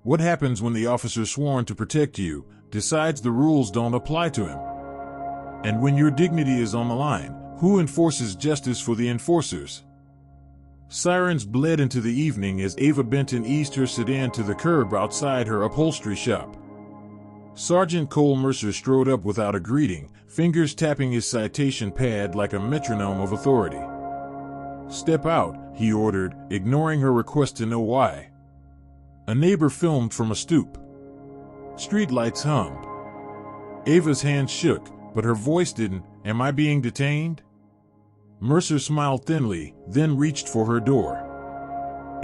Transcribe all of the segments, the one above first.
What happens when the officer sworn to protect you decides the rules don't apply to him? And when your dignity is on the line, who enforces justice for the enforcers? Sirens bled into the evening as Ava Benton eased her sedan to the curb outside her upholstery shop. Sergeant Cole Mercer strode up without a greeting, fingers tapping his citation pad like a metronome of authority. "Step out," he ordered, ignoring her request to know why. A neighbor filmed from a stoop. Streetlights hummed. Ava's hands shook, but her voice didn't. "Am I being detained?" Mercer smiled thinly, then reached for her door.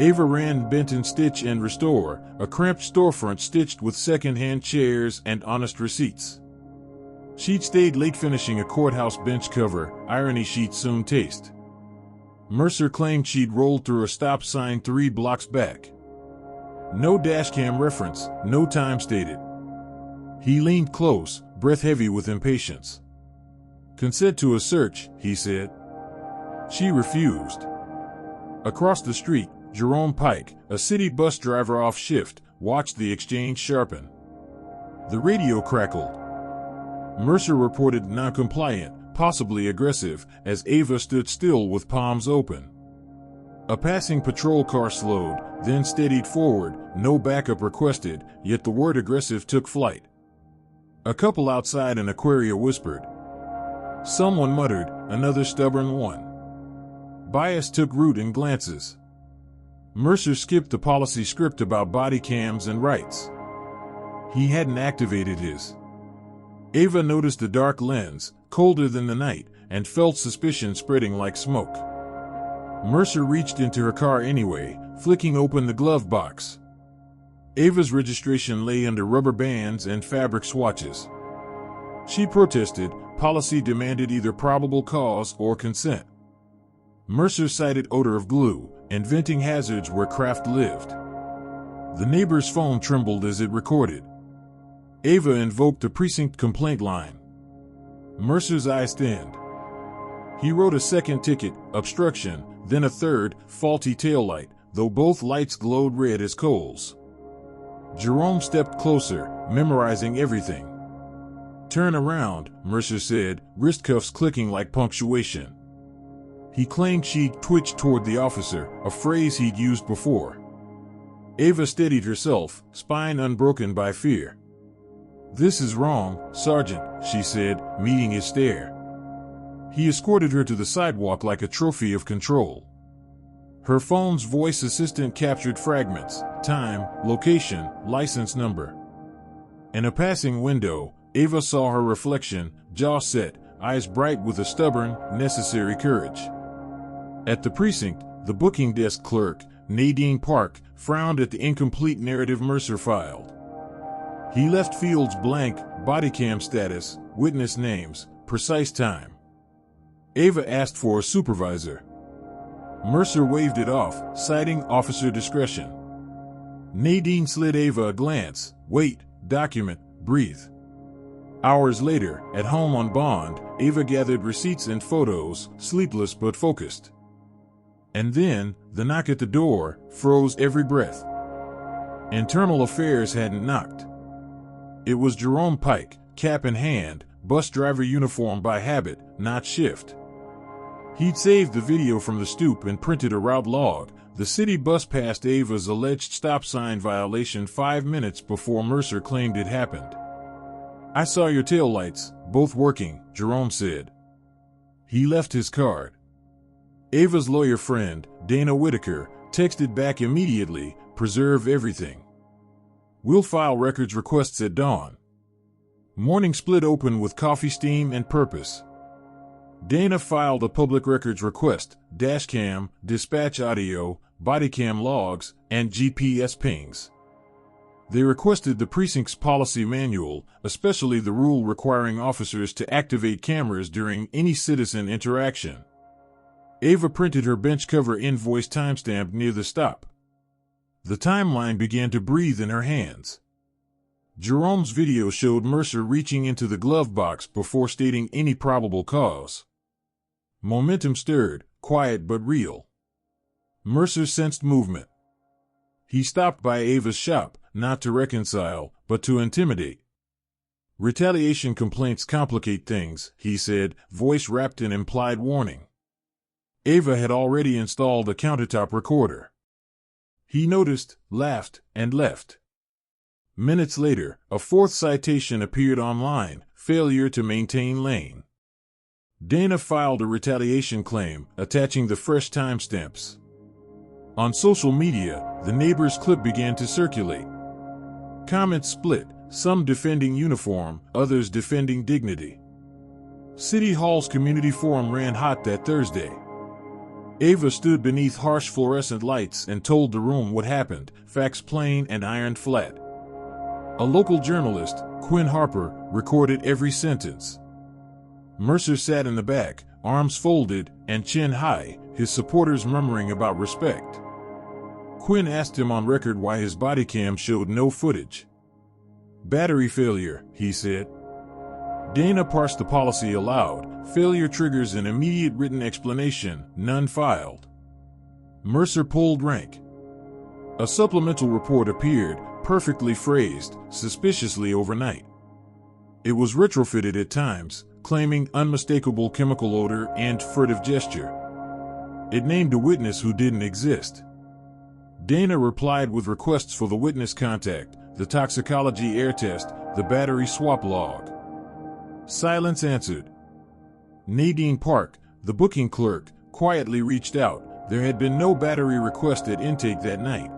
Ava ran Benton Stitch and Restore, a cramped storefront stitched with second-hand chairs and honest receipts. She'd stayed late finishing a courthouse bench cover, irony she'd soon taste. Mercer claimed she'd rolled through a stop sign 3 blocks back. No dashcam reference, no time stated. He leaned close, breath heavy with impatience. "Consent to a search," he said. She refused. Across the street, Jerome Pike, a city bus driver off shift, watched the exchange sharpen. The radio crackled. Mercer reported non-compliant, possibly aggressive, as Ava stood still with palms open. A passing patrol car slowed, then steadied forward, no backup requested, yet the word aggressive took flight. A couple outside an Aquaria whispered. Someone muttered, another stubborn one. Bias took root in glances. Mercer skipped the policy script about body cams and rights. He hadn't activated his. Ava noticed the dark lens, colder than the night, and felt suspicion spreading like smoke. Mercer reached into her car anyway, flicking open the glove box. Ava's registration lay under rubber bands and fabric swatches. She protested. Policy demanded either probable cause or consent. Mercer cited odor of glue, inventing hazards where craft lived. The neighbor's phone trembled as it recorded. Ava invoked the precinct complaint line. Mercer's eyes thinned. He wrote a second ticket, obstruction, then a third, faulty taillight, though both lights glowed red as coals. Jerome stepped closer, memorizing everything. Turn around, Mercer said, wrist cuffs clicking like punctuation. He claimed she'd twitched toward the officer, a phrase he'd used before. Ava steadied herself, spine unbroken by fear. This is wrong, Sergeant, she said, meeting his stare. He escorted her to the sidewalk like a trophy of control. Her phone's voice assistant captured fragments, time, location, license number. In a passing window, Ava saw her reflection, jaw set, eyes bright with a stubborn, necessary courage. At the precinct, the booking desk clerk, Nadine Park, frowned at the incomplete narrative Mercer filed. He left fields blank, bodycam status, witness names, precise time. Ava asked for a supervisor. Mercer waved it off, citing officer discretion. Nadine slid Ava a glance. Wait, document, breathe. Hours later, at home on bond, Ava gathered receipts and photos, sleepless but focused. And then, the knock at the door froze every breath. Internal Affairs hadn't knocked. It was Jerome Pike, cap in hand, bus driver uniform by habit, not shift. He'd saved the video from the stoop and printed a route log. The city bus passed Ava's alleged stop sign violation 5 minutes before Mercer claimed it happened. I saw your taillights, both working, Jerome said. He left his card. Ava's lawyer friend, Dana Whitaker, texted back immediately, preserve everything. We'll file records requests at dawn. Morning split open with coffee steam and purpose. Dana filed a public records request, dashcam, dispatch audio, bodycam logs, and GPS pings. They requested the precinct's policy manual, especially the rule requiring officers to activate cameras during any citizen interaction. Ava printed her bench cover invoice timestamp near the stop. The timeline began to breathe in her hands. Jerome's video showed Mercer reaching into the glove box before stating any probable cause. Momentum stirred, quiet but real. Mercer sensed movement. He stopped by Ava's shop, not to reconcile, but to intimidate. Retaliation complaints complicate things, he said, voice wrapped in implied warning. Ava had already installed a countertop recorder. He noticed, laughed, and left. Minutes later, a fourth citation appeared online, failure to maintain lane. Dana filed a retaliation claim, attaching the fresh timestamps. On social media, the neighbor's clip began to circulate. Comments split, some defending uniform, others defending dignity. City Hall's community forum ran hot that Thursday. Ava stood beneath harsh fluorescent lights and told the room what happened, facts plain and ironed flat. A local journalist, Quinn Harper, recorded every sentence. Mercer sat in the back, arms folded and chin high, his supporters murmuring about respect. Quinn asked him on record why his body cam showed no footage. Battery failure, he said. Dana parsed the policy aloud. Failure triggers an immediate written explanation, none filed. Mercer pulled rank. A supplemental report appeared, perfectly phrased, suspiciously overnight. It was retrofitted at times, claiming unmistakable chemical odor and furtive gesture. It named a witness who didn't exist. Dana replied with requests for the witness contact, the toxicology air test, the battery swap log. Silence answered. Nadine Park, the booking clerk, quietly reached out. There had been no battery request at intake that night.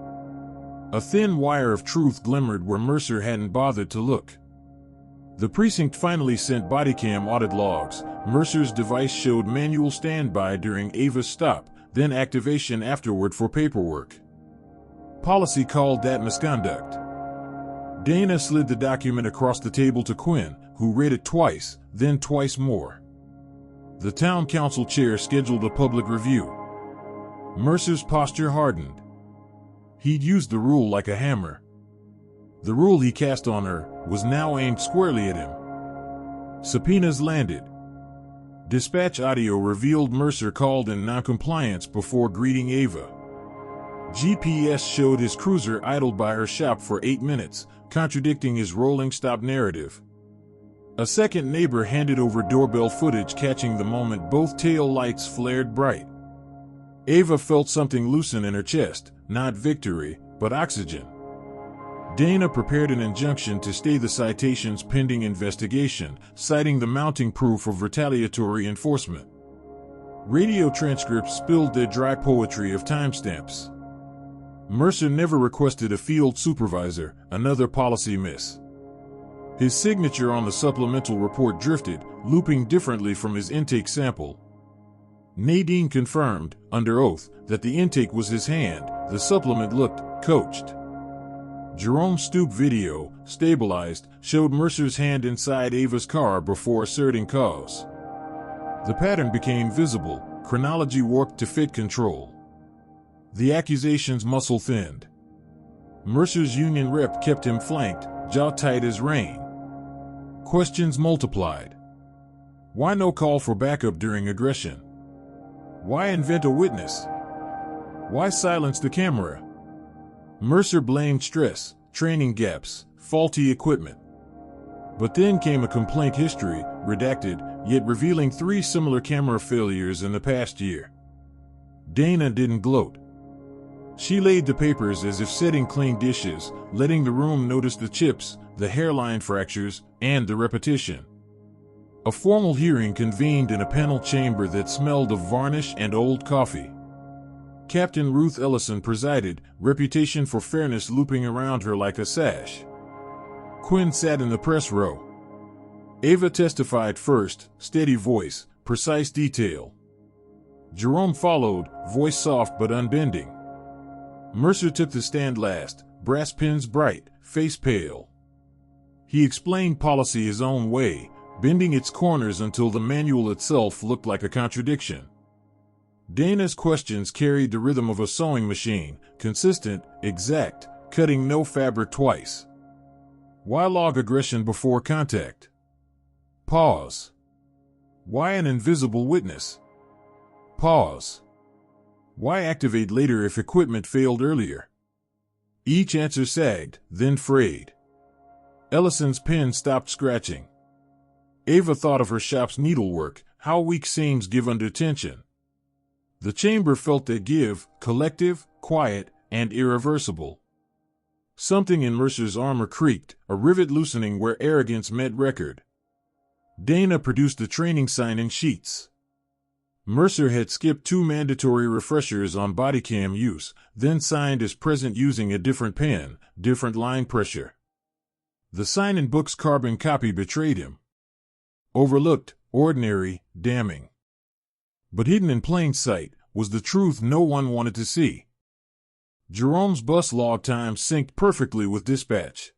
A thin wire of truth glimmered where Mercer hadn't bothered to look. The precinct finally sent bodycam audit logs. Mercer's device showed manual standby during Ava's stop, then activation afterward for paperwork. Policy called that misconduct. Dana slid the document across the table to Quinn, who read it twice, then twice more. The town council chair scheduled a public review. Mercer's posture hardened. He'd used the rule like a hammer. The rule he cast on her was now aimed squarely at him. Subpoenas landed. Dispatch audio revealed Mercer called in noncompliance before greeting Ava. GPS showed his cruiser idled by her shop for 8 minutes, contradicting his rolling stop narrative. A second neighbor handed over doorbell footage catching the moment both tail lights flared bright. Ava felt something loosen in her chest, not victory, but oxygen. Dana prepared an injunction to stay the citations pending investigation, citing the mounting proof of retaliatory enforcement. Radio transcripts spilled their dry poetry of timestamps. Mercer never requested a field supervisor, another policy miss. His signature on the supplemental report drifted, looping differently from his intake sample. Nadine confirmed, under oath, that the intake was his hand. The supplement looked coached. Jerome Stoop video, stabilized, showed Mercer's hand inside Ava's car before asserting cause. The pattern became visible, chronology warped to fit control. The accusations muscle thinned. Mercer's union rep kept him flanked, jaw tight as rain. Questions multiplied. Why no call for backup during aggression? Why invent a witness? Why silence the camera? Mercer blamed stress, training gaps, faulty equipment. But then came a complaint history, redacted, yet revealing 3 similar camera failures in the past year. Dana didn't gloat. She laid the papers as if setting clean dishes, letting the room notice the chips, the hairline fractures, and the repetition. A formal hearing convened in a panel chamber that smelled of varnish and old coffee. Captain Ruth Ellison presided, reputation for fairness looping around her like a sash. Quinn sat in the press row. Ava testified first, steady voice, precise detail. Jerome followed, voice soft but unbending. Mercer took the stand last, brass pins bright, face pale. He explained policy his own way, bending its corners until the manual itself looked like a contradiction. Dana's questions carried the rhythm of a sewing machine, consistent, exact, cutting no fabric twice. Why log aggression before contact? Pause. Why an invisible witness? Pause. Why activate later if equipment failed earlier? Each answer sagged, then frayed. Ellison's pen stopped scratching. Ava thought of her shop's needlework, how weak seams give under tension. The chamber felt that give, collective, quiet, and irreversible. Something in Mercer's armor creaked, a rivet loosening where arrogance met record. Dana produced the training sign in sheets. Mercer had skipped 2 mandatory refreshers on bodycam use, then signed as present using a different pen, different line pressure. The sign in book's carbon copy betrayed him. Overlooked, ordinary, damning. But hidden in plain sight was the truth no one wanted to see. Jerome's bus log time synced perfectly with dispatch.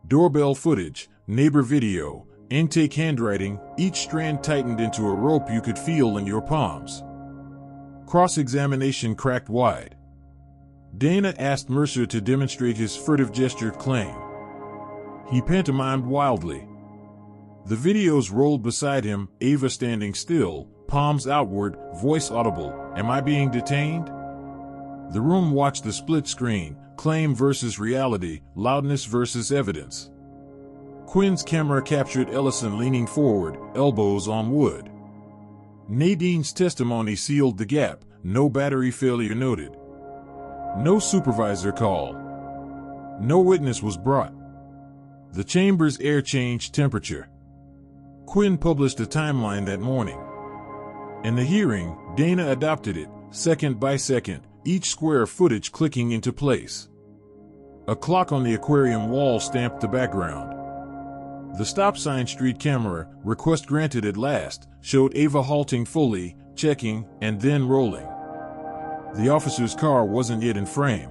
Doorbell footage, neighbor video, intake handwriting, each strand tightened into a rope you could feel in your palms. Cross-examination cracked wide. Dana asked Mercer to demonstrate his furtive gestured claim. He pantomimed wildly. The videos rolled beside him, Ava standing still, palms outward, voice audible. Am I being detained? The room watched the split screen, claim versus reality, loudness versus evidence. Quinn's camera captured Ellison leaning forward, elbows on wood. Nadine's testimony sealed the gap, no battery failure noted. No supervisor call. No witness was brought. The chamber's air changed temperature. Quinn published a timeline that morning. In the hearing, Dana adopted it, second by second, each square of footage clicking into place. A clock on the aquarium wall stamped the background. The stop sign street camera, request granted at last, showed Ava halting fully, checking, and then rolling. The officer's car wasn't yet in frame.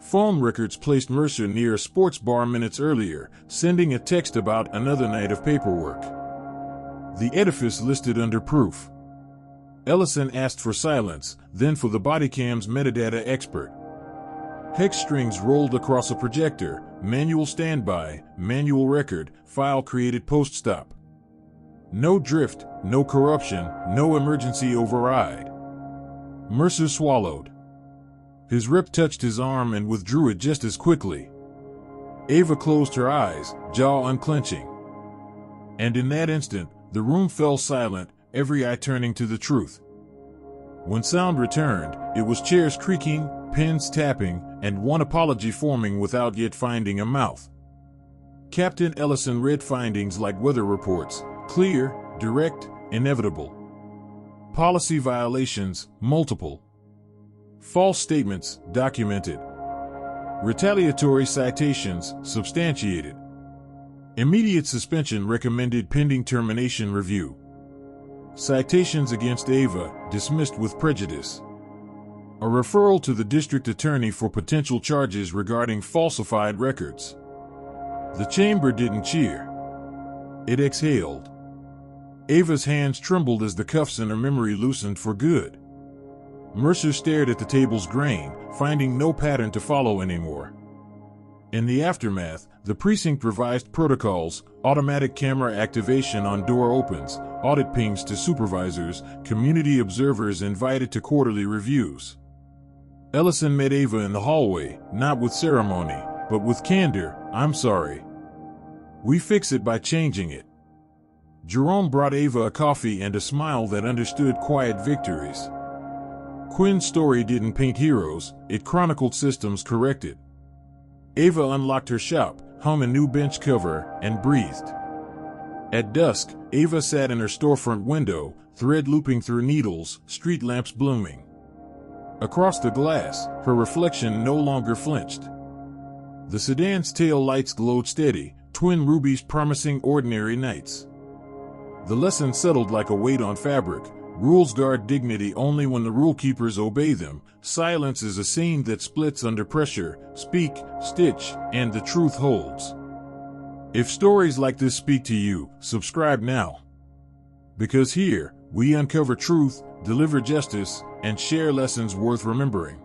Phone records placed Mercer near a sports bar minutes earlier, sending a text about another night of paperwork. The edifice listed under proof. Ellison asked for silence, then for the bodycam's metadata expert. Hex strings rolled across a projector, manual standby, manual record, file created post-stop. No drift, no corruption, no emergency override. Mercer swallowed. His rep touched his arm and withdrew it just as quickly. Ava closed her eyes, jaw unclenching. And in that instant, the room fell silent, every eye turning to the truth. When sound returned, it was chairs creaking, pens tapping, and one apology forming without yet finding a mouth. Captain Ellison read findings like weather reports, clear, direct, inevitable. Policy violations, multiple. False statements, documented. Retaliatory citations, substantiated. Immediate suspension recommended pending termination review. Citations against Ava, dismissed with prejudice. A referral to the district attorney for potential charges regarding falsified records. The chamber didn't cheer. It exhaled. Ava's hands trembled as the cuffs in her memory loosened for good. Mercer stared at the table's grain, finding no pattern to follow anymore. In the aftermath, the precinct revised protocols, automatic camera activation on door opens, audit pings to supervisors, community observers invited to quarterly reviews. Ellison met Ava in the hallway, not with ceremony, but with candor. I'm sorry. We fix it by changing it. Jerome brought Ava a coffee and a smile that understood quiet victories. Quinn's story didn't paint heroes, it chronicled systems corrected. Ava unlocked her shop, hung a new bench cover, and breathed. At dusk, Ava sat in her storefront window, thread looping through needles, street lamps blooming. Across the glass, her reflection no longer flinched. The sedan's tail lights glowed steady, twin rubies promising ordinary nights. The lesson settled like a weight on fabric. Rules guard dignity only when the rule keepers obey them. Silence is a seam that splits under pressure. Speak, stitch, and the truth holds. If stories like this speak to you, subscribe now. Because here, we uncover truth, deliver justice, and share lessons worth remembering.